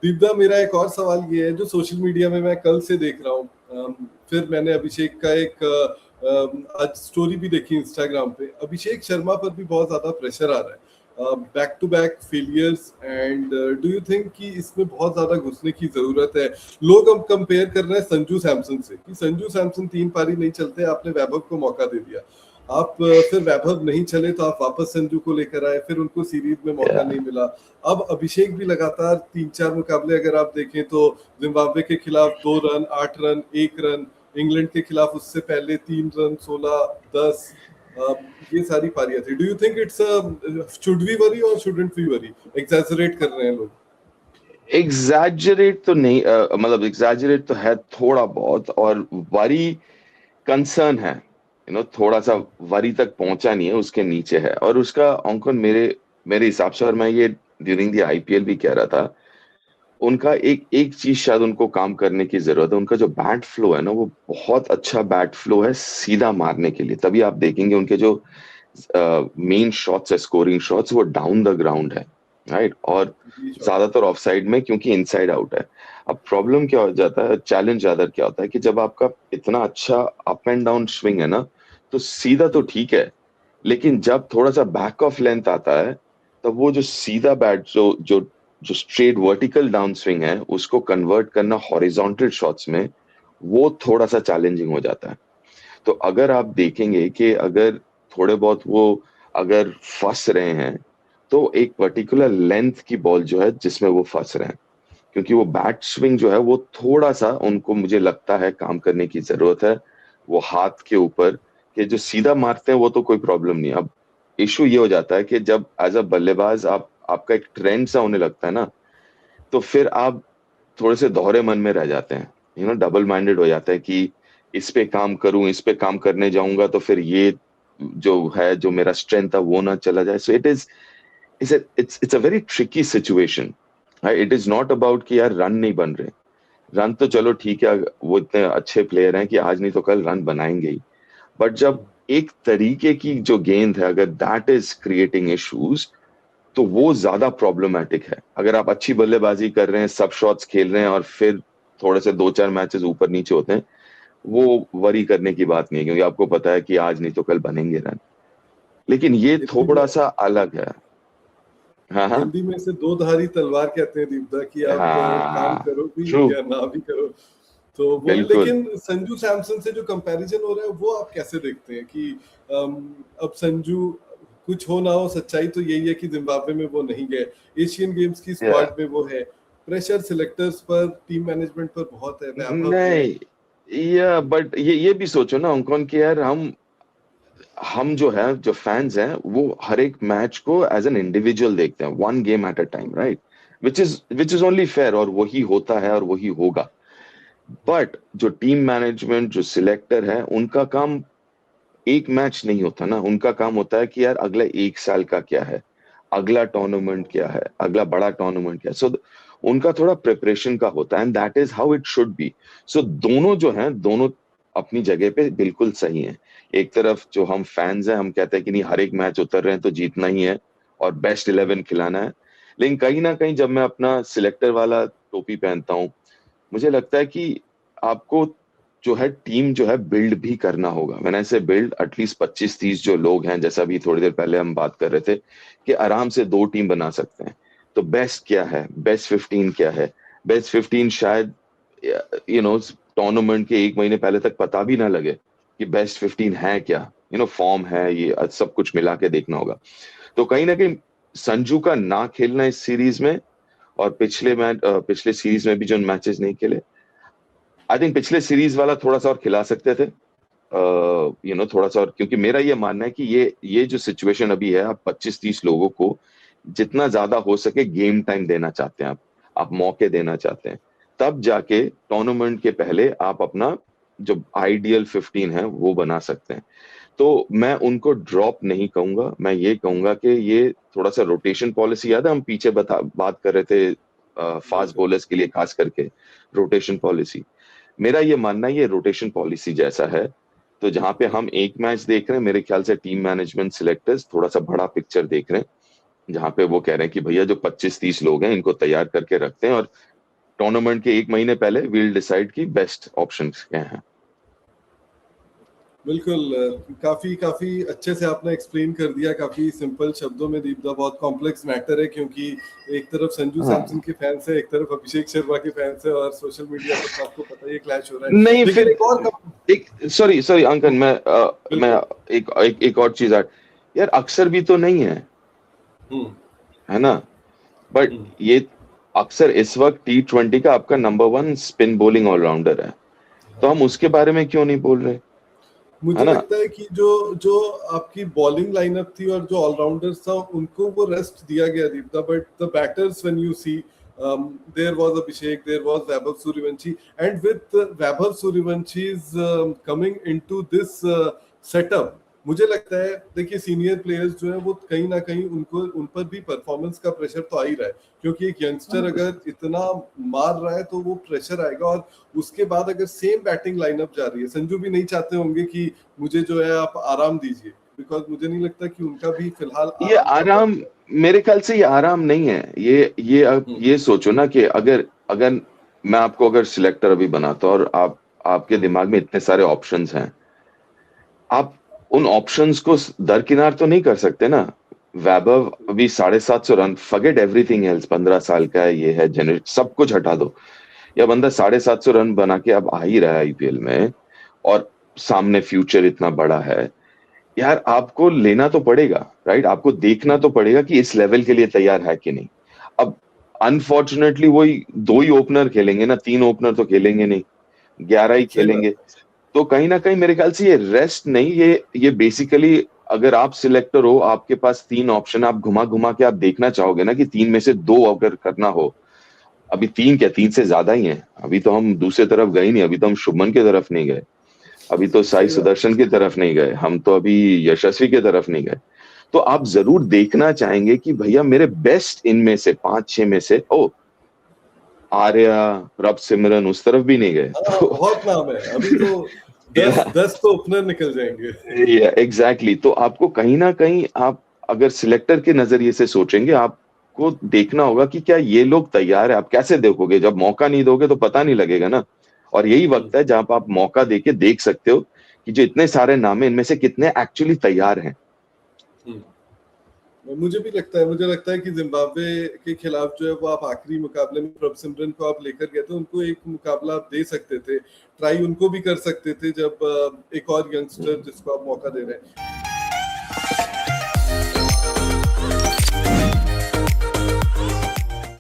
दीपदा, मेरा एक और सवाल ये है जो सोशल मीडिया में मैं कल से देख रहा हूँ। फिर मैंने अभिषेक का एक आज स्टोरी भी देखी इंस्टाग्राम पे। अभिषेक शर्मा पर भी बहुत ज्यादा प्रेशर आ रहा है, back to back failures. And do you think कि इसमें बहुत ज्यादा घुसने की जरूरत है? लोग अब कंपेयर कर रहे हैं संजू सैमसन से कि संजू सैमसन 3 पारी नहीं चलते, आपने वैभव को मौका दे दिया। आप फिर वैभव नहीं चले तो आप वापस संजू को लेकर आए, फिर उनको सीरीज में मौका नहीं मिला। अब अभिषेक भी लगातार 3-4 मुकाबले अगर आप देखें तो जिम्बाब्वे के खिलाफ 2 रन, 8 रन, 1 रन, इंग्लैंड के खिलाफ उससे पहले 3 रन, 16, 10, ये सारी पारियां थी। Do you think it's should we worry और शुडंट वी वरी? एग्जैजरेट कर रहे हैं लोग? एग्जैजरेट तो नहीं, मतलब एग्जैजरेट तो है थोड़ा बहुत, और वरी कंसर्न है, थोड़ा सा वरी तक पहुंचा नहीं है, उसके नीचे है। और उसका अंकन मेरे मेरे हिसाब से, और मैं ये ड्यूरिंग द आईपीएल भी कह रहा था, उनका एक एक चीज शायद उनको काम करने की जरूरत है। उनका जो बैट फ्लो है ना, वो बहुत अच्छा बैट फ्लो है सीधा मारने के लिए। तभी आप देखेंगे उनके जो मेन शॉट्स है, स्कोरिंग शॉट्स, वो डाउन द ग्राउंड है, राइट, और ज्यादातर ऑफ साइड में, क्योंकि इनसाइड आउट है। अब प्रॉब्लम क्या हो जाता है, चैलेंज ज्यादा क्या होता है कि जब आपका इतना अच्छा अप एंड डाउन स्विंग है ना, तो सीधा तो ठीक है, लेकिन जब थोड़ा सा बैक ऑफ लेंथ आता है, तब वो जो सीधा बैट, जो जो जो स्ट्रेट वर्टिकल डाउन स्विंग है, उसको कन्वर्ट करना हॉरिजॉन्टल शॉट्स में, वो थोड़ा सा चैलेंजिंग हो जाता है। तो अगर आप देखेंगे कि अगर थोड़े बहुत वो अगर फंस रहे हैं, तो एक पर्टिकुलर लेंथ की बॉल जो है जिसमें वो फंस रहे हैं, क्योंकि वो बैट स्विंग जो है वो थोड़ा सा उनको, मुझे लगता है, काम करने की जरूरत है। वो हाथ के ऊपर, कि जो सीधा मारते हैं वो तो कोई प्रॉब्लम नहीं। अब इशू ये हो जाता है कि जब एज अ बल्लेबाज आपका एक ट्रेंड सा होने लगता है ना, तो फिर आप थोड़े से दोहरे मन में रह जाते हैं, डबल माइंडेड हो जाता है कि इस पे काम करूं, इस पे काम करने जाऊंगा तो फिर ये जो है, जो मेरा स्ट्रेंथ है, वो ना चला जाए। So it's a very tricky situation. It is not about कि यार रन नहीं बन रहे। रन तो चलो ठीक है, वो इतने अच्छे प्लेयर हैं कि आज नहीं तो कल रन बनाएंगे ही। बट जब एक तरीके की जो गेंद है, अगर दैट इज क्रिएटिंग इश्यूज, तो वो ज्यादा प्रॉब्लमेटिक है। अगर आप अच्छी बल्लेबाजी कर रहे हैं, सब शॉट्स खेल रहे हैं, और फिर थोड़े से 2-4 मैचेस ऊपर नीचे होते हैं, वो वरी करने की बात नहीं है, क्योंकि आपको पता है कि आज नहीं तो कल बनेंगे रन। लेकिन ये हिंदी में थोड़ा सा अलग है। हाँ, हाँ, हिंदी में इसे दो धारी तलवार कहते हैं दीपदा, कि आप काम हाँ, करो भी ट्रू, या ना भी करो। तो वो, बिल्कुल। लेकिन संजू सैमसन से जो कंपैरिजन हो रहा है वो आप कैसे देखते हैं कि अब संजू, कुछ हो ना हो, सच्चाई तो यही है कि जिम्बाब्वे में वो नहीं गए, एशियन गेम्स की या, स्क्वाड में वो है। प्रेशर सिलेक्टर्स पर, टीम मैनेजमेंट पर बहुत है, वैभव है। नहीं, या बट ये भी सोचो ना अंकन, कि यार हम जो है, जो फैंस हैं, वो हर एक मैच को एज एन इंडिविजुअल देखते हैं, one game at a time, right, which is only fair, और वही होता है और वही होगा। बट जो टीम मैनेजमेंट, जो सिलेक्टर है, उनका काम एक मैच नहीं होता ना, उनका काम होता है कि यार अगले 1 साल का क्या है, अगला टूर्नामेंट क्या है, अगला बड़ा टूर्नामेंट क्या है। सो उनका थोड़ा प्रिपरेशन का होता है, and that is how it should be. So दोनों जो हैं, दोनों अपनी जगह पे बिल्कुल सही हैं। एक तरफ जो हम फैंस हैं, हम कहते हैं कि नहीं, हर एक मैच उतर रहे हैं तो जीतना ही है और बेस्ट 11 खिलाना है। लेकिन कहीं ना कहीं जब मैं अपना सिलेक्टर वाला टोपी पहनता हूँ, मुझे लगता है कि आपको जो है टीम जो है बिल्ड भी करना होगा। मैंने ऐसे बिल्ड एटलीस्ट 25-30 जो लोग हैं, जैसा अभी थोड़ी देर पहले हम बात कर रहे थे, कि आराम से 2 टीम बना सकते हैं। तो बेस्ट क्या है, बेस्ट 15 क्या है, बेस्ट 15 शायद टूर्नामेंट के 1 महीने पहले तक पता भी ना लगे कि बेस्ट 15 है क्या। फॉर्म है, ये सब कुछ मिला के देखना होगा। तो कहीं ना कहीं संजू का ना खेलना इस सीरीज में, और पिछले सीरीज में भी जो मैचेस नहीं खेले, आई थिंक पिछले सीरीज वाला थोड़ा सा और खिला सकते थे, थोड़ा सा और, क्योंकि मेरा ये मानना है कि ये जो सिचुएशन अभी है, आप 25-30 लोगों को जितना ज्यादा हो सके गेम टाइम देना चाहते हैं, आप मौके देना चाहते हैं, तब जाके टूर्नामेंट के पहले आप अपना जो आइडियल 15 है वो बना सकते हैं। तो मैं उनको ड्रॉप नहीं कहूंगा, मैं ये कहूंगा कि ये थोड़ा सा रोटेशन पॉलिसी, याद है हम पीछे बात कर रहे थे फास्ट बिल्कुल। बॉलर्स के लिए खास करके, रोटेशन पॉलिसी। मेरा ये मानना है ये रोटेशन पॉलिसी जैसा है। तो जहां पे हम एक मैच देख रहे हैं, मेरे ख्याल से टीम मैनेजमेंट सिलेक्टर्स थोड़ा सा बड़ा पिक्चर देख रहे हैं, जहां पे वो कह रहे हैं कि भैया जो 25-30 लोग हैं, इनको तैयार करके रखते हैं, और टूर्नामेंट के 1 महीने पहले वील डिसाइड की बेस्ट ऑप्शंस क्या हैं। बिल्कुल, काफी काफी अच्छे से आपने एक्सप्लेन कर दिया, काफी सिंपल शब्दों में दीपदा। बहुत कॉम्प्लेक्स मैटर है क्योंकि एक तरफ संजू हाँ सैमसन के फैंस है, एक तरफ अभिषेक शर्मा के फैंस है, और सोशल मीडिया पर तो आपको पता ही है क्लैश हो रहा है। नहीं, लेकिन फिर एक और एक सॉरी सॉरी अंकन, मैं बिल्कुल। एक और चीज यार, अक्सर भी तो नहीं है, हम्म है ना? बट हम्म ये अक्सर इस वक्त T20 का आपका नंबर 1 स्पिन बॉलिंग ऑलराउंडर है, तो हम उसके बारे में क्यों नहीं बोल रहे, है मुझे ना? लगता है कि जो जो आपकी बॉलिंग लाइनअप थी और जो ऑलराउंडर्स था उनको वो रेस्ट दिया गया Deepda, but the batters when you see there was Abhishek, there was Vaibhav Suryavanshi, and with Vaibhav Suryavanshi's coming into this setup, मुझे लगता है देखिए सीनियर प्लेयर्स जो है वो कहीं ना कहीं उनको उन पर भी परफॉर्मेंस का प्रेशर तो आ ही रहा है, क्योंकि एक यंगस्टर अगर इतना मार रहा है तो वो प्रेशर आएगा। और उसके बाद अगर सेम बैटिंग लाइनअप जा रही है, संजू भी नहीं चाहते होंगे कि मुझे जो है आप आराम दीजिए, बिकॉज मुझे नहीं लगता कि उनका भी फिलहाल ये आराम का आराम, वक्त मेरे ख्याल से ये आराम नहीं है। ये अब है। ये सोचो ना कि अगर अगर मैं आपको अगर सिलेक्टर अभी बनाता हूं और आपके हम्म, दिमाग में इतने सारे ऑप्शंस हैं, आप उन ऑप्शंस को दरकिनार तो नहीं कर सकते ना। वैभव अभी 750 रन, फॉरगेट एवरीथिंग एल्स, 15 साल का है, ये है जनरेट, सब कुछ हटा दो। या बंदा 750 रन बना के अब आ ही रहा है आईपीएल में, और सामने फ्यूचर इतना बड़ा है। यार आपको लेना तो पड़ेगा, राइट? आपको देखना तो पड़ेगा कि इस लेवल के लिए तैयार है कि नहीं। अब अनफॉर्चुनेटली वही 2 ही ओपनर खेलेंगे ना, 3 ओपनर तो खेलेंगे नहीं, 11 ही सही बात खेलेंगे। है। तो कहीं ना कहीं मेरे ख्याल से ये रेस्ट नहीं, ये बेसिकली, अगर आप सिलेक्टर हो, आपके पास 3 ऑप्शन, आप घुमा घुमा के आप देखना चाहोगे ना कि 3 में से 2 अगर करना हो। अभी 3 क्या, 3 से ज्यादा ही हैं। अभी तो हम दूसरे तरफ गए नहीं, अभी तो हम शुभमन की तरफ नहीं गए, अभी तो साई सही बात सुदर्शन की तरफ नहीं गए, हम तो अभी यशस्वी की तरफ नहीं गए। तो आप जरूर देखना चाहेंगे कि भैया मेरे बेस्ट इनमें से 5-6 में से, ओ आर्या, रब सिमरन उस तरफ भी नहीं गए हाँ, तो बहुत नाम है अभी तो। दस या दस तो ओपनर निकल जाएंगे। एग्जैक्टली, तो आपको कहीं ना कहीं, आप अगर सिलेक्टर के नजरिए से सोचेंगे, आपको देखना होगा कि क्या ये लोग तैयार है। आप कैसे देखोगे? जब मौका नहीं दोगे तो पता नहीं लगेगा ना। और यही हम्म, वक्त है जहां आप मौका देके देख सकते हो कि जो इतने सारे नाम है इनमें से कितने एक्चुअली तैयार हैं। हम्म। मुझे भी लगता है, मुझे लगता है कि जिम्बाब्वे के खिलाफ जो है वो आप आखिरी मुकाबले में प्रभ सिमरन को आप लेकर गए थे, उनको एक मुकाबला आप दे सकते थे, ट्राई उनको भी कर सकते थे, जब एक और यंगस्टर जिसको आप मौका दे रहे हैं।